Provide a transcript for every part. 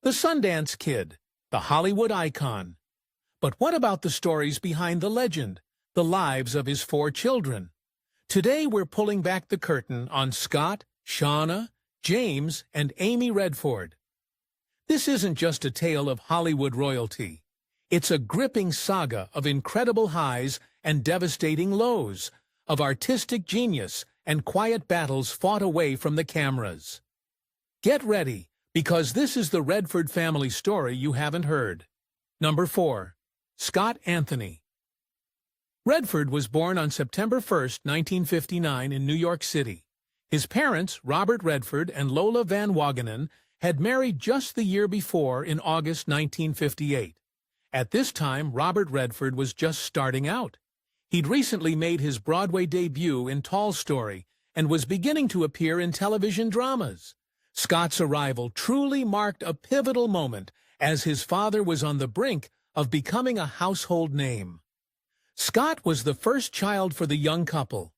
The Sundance Kid, the Hollywood icon. But what about the stories behind the legend, the lives of his 4 children? Today we're pulling back the curtain on Scott, Shauna, James, and Amy Redford. This isn't just a tale of Hollywood royalty. It's a gripping saga of incredible highs and devastating lows, of artistic genius and quiet battles fought away from the cameras. Get ready, because this is the Redford family story you haven't heard. Number 4. Scott Anthony. Redford was born on September 1, 1959 in New York City. His parents, Robert Redford and Lola Van Wagenen, had married just the year before in August 1958. At this time, Robert Redford was just starting out. He'd recently made his Broadway debut in Tall Story and was beginning to appear in television dramas. Scott's arrival truly marked a pivotal moment as his father was on the brink of becoming a household name. Scott was the first child for the young couple.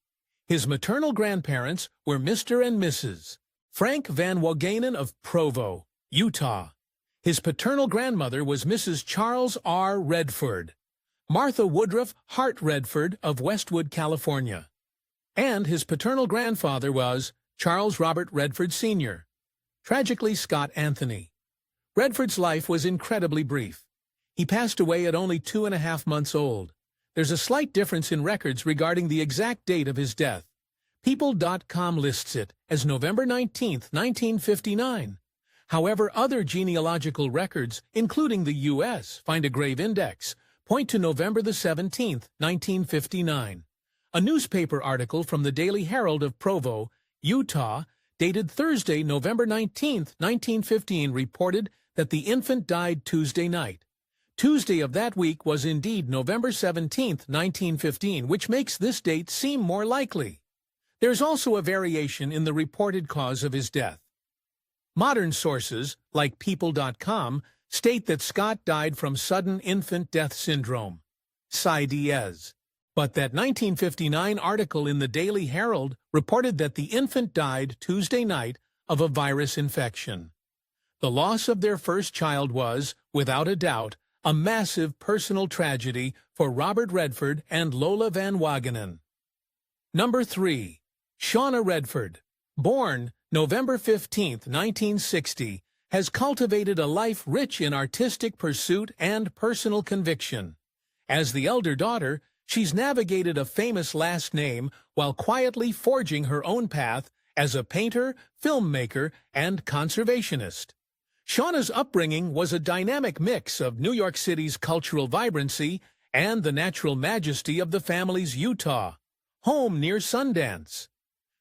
His maternal grandparents were Mr. and Mrs. Frank Van Wagenen of Provo, Utah. His paternal grandmother was Mrs. Charles R. Redford, Martha Woodruff Hart Redford of Westwood, California. And his paternal grandfather was Charles Robert Redford Sr., tragically Scott Anthony. Redford's life was incredibly brief. He passed away at only 2.5 months old. There's a slight difference in records regarding the exact date of his death. People.com lists it as November 19, 1959. However, other genealogical records, including the U.S., find a grave index, point to November 17, 1959. A newspaper article from the Daily Herald of Provo, Utah, dated Thursday, November 19, 1915, reported that the infant died Tuesday night. Tuesday of that week was indeed November 17, 1915, which makes this date seem more likely. There's also a variation in the reported cause of his death. Modern sources, like People.com, state that Scott died from sudden infant death syndrome, SIDS. But that 1959 article in the Daily Herald reported that the infant died Tuesday night of a virus infection. The loss of their first child was, without a doubt, a massive personal tragedy for Robert Redford and Lola Van Wagenen. Number 3. Shauna Redford. Born November 15, 1960, has cultivated a life rich in artistic pursuit and personal conviction. As the elder daughter, she's navigated a famous last name while quietly forging her own path as a painter, filmmaker, and conservationist. Shauna's upbringing was a dynamic mix of New York City's cultural vibrancy and the natural majesty of the family's Utah home near Sundance.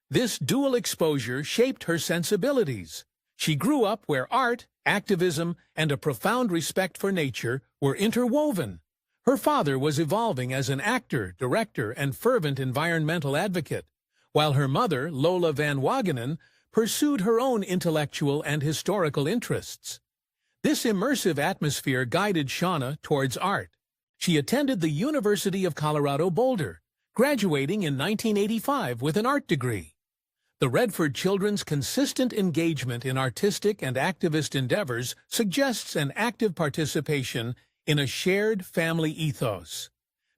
This dual exposure shaped her sensibilities. She grew up where art, activism, and a profound respect for nature were interwoven. Her father was evolving as an actor, director, and fervent environmental advocate, while her mother, Lola Van Wagenen, pursued her own intellectual and historical interests. This immersive atmosphere guided Shauna towards art. She attended the University of Colorado Boulder, graduating in 1985 with an art degree. The Redford children's consistent engagement in artistic and activist endeavors suggests an active participation in a shared family ethos.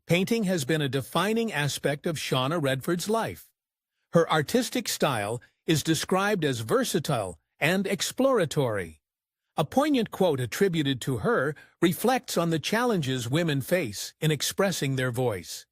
Painting has been a defining aspect of Shauna Redford's life. Her artistic style is described as versatile and exploratory. A poignant quote attributed to her reflects on the challenges women face in expressing their voice.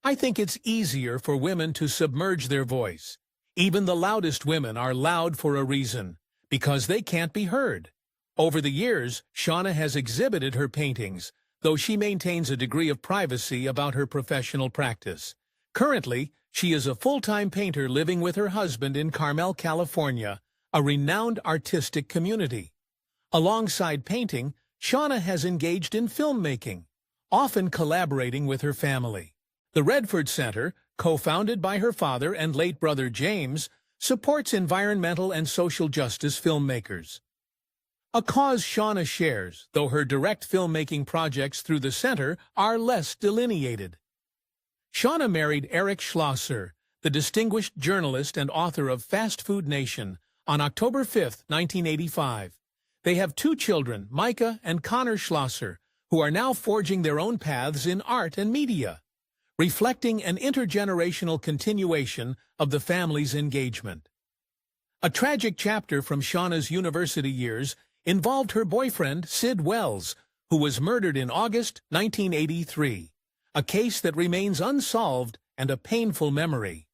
"I think it's easier for women to submerge their voice. Even the loudest women are loud for a reason, because they can't be heard." Over the years, Shauna has exhibited her paintings, though she maintains a degree of privacy about her professional practice. Currently, she is a full-time painter living with her husband in Carmel, California, a renowned artistic community. Alongside painting, Shauna has engaged in filmmaking, often collaborating with her family. The Redford Center, co-founded by her father and late brother James, supports environmental and social justice filmmakers. A cause Shauna shares, though her direct filmmaking projects through the center are less delineated. Shauna married Eric Schlosser, the distinguished journalist and author of Fast Food Nation, on October 5, 1985. They have two children, Micah and Connor Schlosser, who are now forging their own paths in art and media, reflecting an intergenerational continuation of the family's engagement. A tragic chapter from Shauna's university years involved her boyfriend, Sid Wells, who was murdered in August 1983, a case that remains unsolved and a painful memory.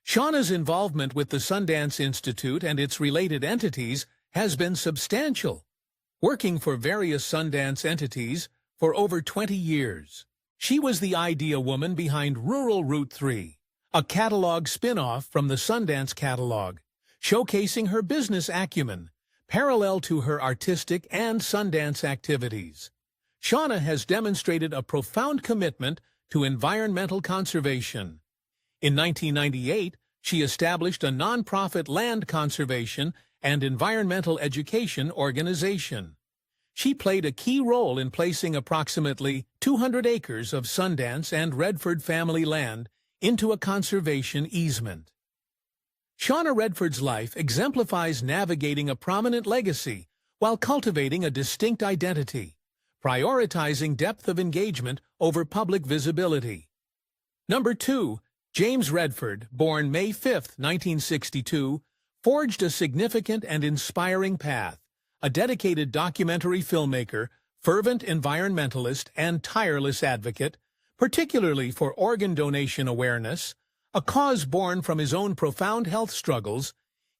Shauna's involvement with the Sundance Institute and its related entities has been substantial, working for various Sundance entities for over 20 years. She was the idea woman behind Rural Route 3, a catalog spin-off from the Sundance catalog, showcasing her business acumen, parallel to her artistic and Sundance activities. Shauna has demonstrated a profound commitment to environmental conservation. In 1998, she established a nonprofit land conservation and environmental education organization. She played a key role in placing approximately 200 acres of Sundance and Redford family land into a conservation easement. Shauna Redford's life exemplifies navigating a prominent legacy while cultivating a distinct identity, prioritizing depth of engagement over public visibility. Number 2. James Redford, born May 5, 1962, forged a significant and inspiring path, a dedicated documentary filmmaker, fervent environmentalist, and tireless advocate, particularly for organ donation awareness, a cause born from his own profound health struggles.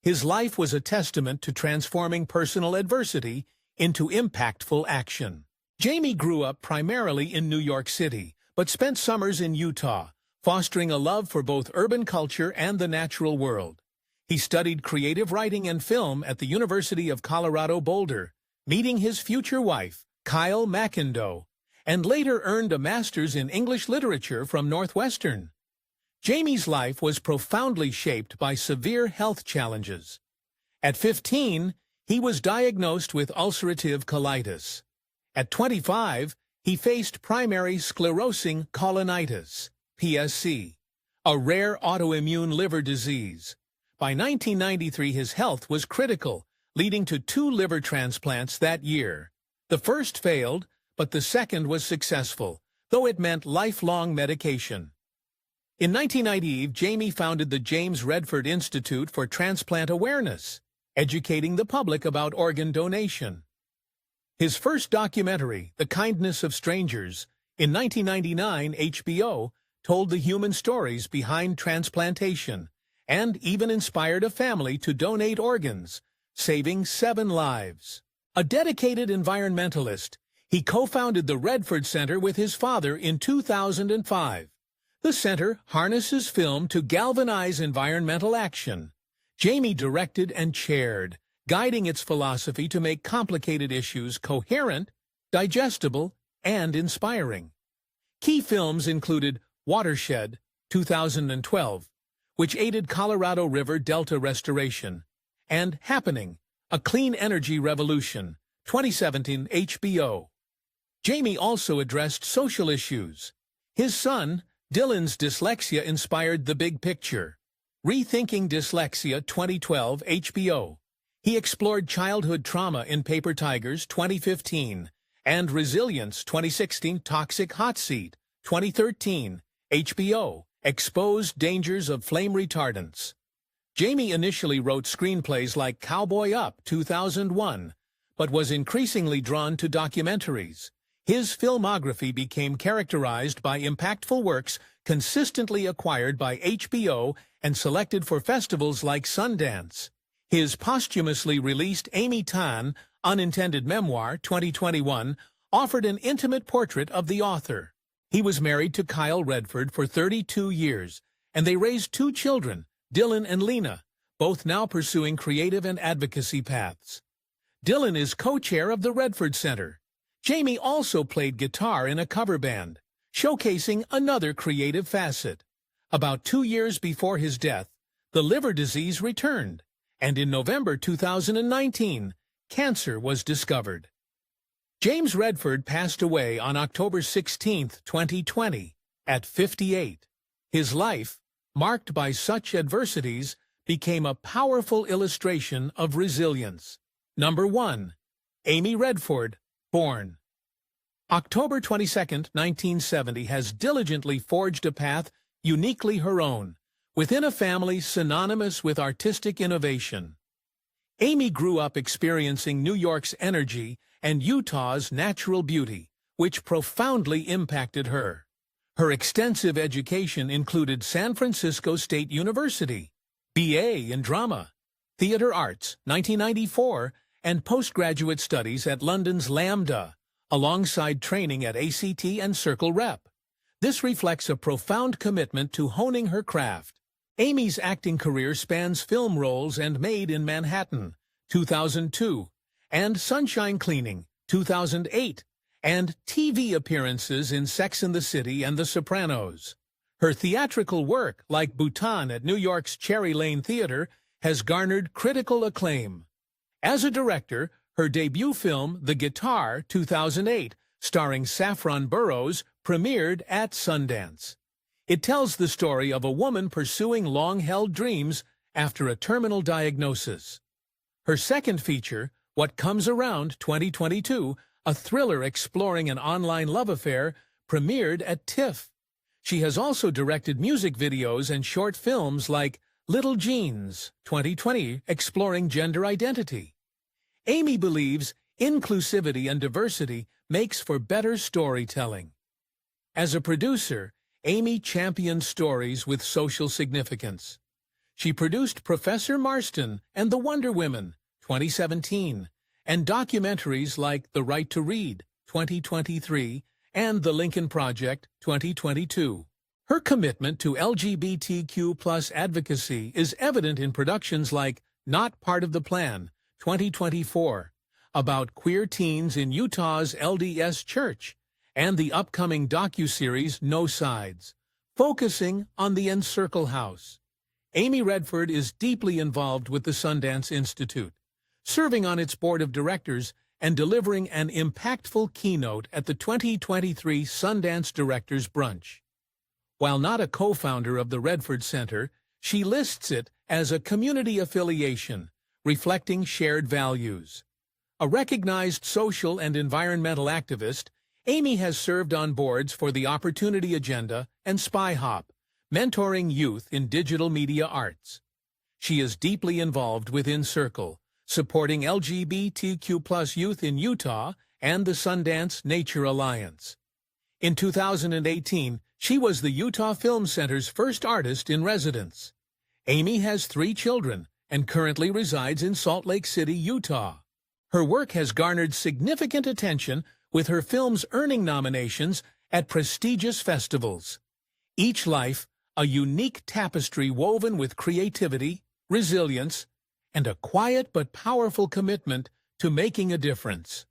His life was a testament to transforming personal adversity into impactful action. Jamie grew up primarily in New York City, but spent summers in Utah, fostering a love for both urban culture and the natural world. He studied creative writing and film at the University of Colorado Boulder, meeting his future wife, Kyle McIndoe, and later earned a master's in English literature from Northwestern. Jamie's life was profoundly shaped by severe health challenges. At 15, he was diagnosed with ulcerative colitis. At 25, he faced primary sclerosing cholangitis, PSC, a rare autoimmune liver disease. By 1993, his health was critical, leading to 2 liver transplants that year. The first failed, but the second was successful, though it meant lifelong medication. In 1990, Jamie founded the James Redford Institute for Transplant Awareness, educating the public about organ donation. His first documentary, The Kindness of Strangers, in 1999, HBO, told the human stories behind transplantation, and even inspired a family to donate organs, saving 7 lives. A dedicated environmentalist, he co-founded the Redford Center with his father in 2005. The center harnesses film to galvanize environmental action. Jamie directed and chaired, guiding its philosophy to make complicated issues coherent, digestible, and inspiring. Key films included Watershed, 2012, which aided Colorado River Delta restoration, and Happening, A Clean Energy Revolution, 2017 HBO. Jamie also addressed social issues. His son, Dylan's dyslexia inspired The Big Picture, Rethinking Dyslexia, 2012 HBO. He explored childhood trauma in Paper Tigers, 2015, and Resilience, 2016 Toxic Hot Seat, 2013 HBO. Exposed dangers of flame retardants. Jamie initially wrote screenplays like Cowboy Up, 2001, but was increasingly drawn to documentaries. His filmography became characterized by impactful works consistently acquired by HBO and selected for festivals like Sundance. His posthumously released Amy Tan, Unintended Memoir, 2021, offered an intimate portrait of the author. He was married to Kyle Redford for 32 years, and they raised 2 children, Dylan and Lena, both now pursuing creative and advocacy paths. Dylan is co-chair of the Redford Center. Jamie also played guitar in a cover band, showcasing another creative facet. About 2 years before his death, the liver disease returned, and in November 2019, cancer was discovered. James Redford passed away on October 16, 2020, at 58. His life, marked by such adversities, became a powerful illustration of resilience. Number 1. Amy Redford, born October 22, 1970, has diligently forged a path uniquely her own, within a family synonymous with artistic innovation. Amy grew up experiencing New York's energy and Utah's natural beauty, which profoundly impacted her. Her extensive education included San Francisco State University, B.A. in Drama, Theatre Arts, 1994, and postgraduate studies at London's Lambda, alongside training at ACT and Circle Rep. This reflects a profound commitment to honing her craft. Amy's acting career spans film roles and Made in Manhattan, 2002, and Sunshine Cleaning, 2008, and TV appearances in Sex and the City and The Sopranos. Her theatrical work, like Bhutan at New York's Cherry Lane Theater, has garnered critical acclaim. As a director, her debut film, The Guitar, 2008, starring Saffron Burrows, premiered at Sundance. It tells the story of a woman pursuing long-held dreams after a terminal diagnosis. Her second feature, What Comes Around, 2022, a thriller exploring an online love affair, premiered at TIFF. She has also directed music videos and short films like Little Jeans, 2020, exploring gender identity. Amy believes inclusivity and diversity makes for better storytelling. As a producer, Amy championed stories with social significance. She produced Professor Marston and the Wonder Women, 2017, and documentaries like The Right to Read, 2023, and The Lincoln Project, 2022. Her commitment to LGBTQ+ advocacy is evident in productions like Not Part of the Plan, 2024, about queer teens in Utah's LDS Church, and the upcoming docuseries No Sides, focusing on the Encircle House. Amy Redford is deeply involved with the Sundance Institute, serving on its board of directors and delivering an impactful keynote at the 2023 Sundance Directors Brunch. While not a co-founder of the Redford Center, she lists it as a community affiliation, reflecting shared values. A recognized social and environmental activist, Amy has served on boards for the Opportunity Agenda and SpyHop, mentoring youth in digital media arts. She is deeply involved with Encircle, supporting LGBTQ+ youth in Utah and the Sundance Nature Alliance. In 2018, she was the Utah Film Center's first artist in residence. Amy has 3 children and currently resides in Salt Lake City, Utah. Her work has garnered significant attention, with her films earning nominations at prestigious festivals. Each life, a unique tapestry woven with creativity, resilience, and a quiet but powerful commitment to making a difference.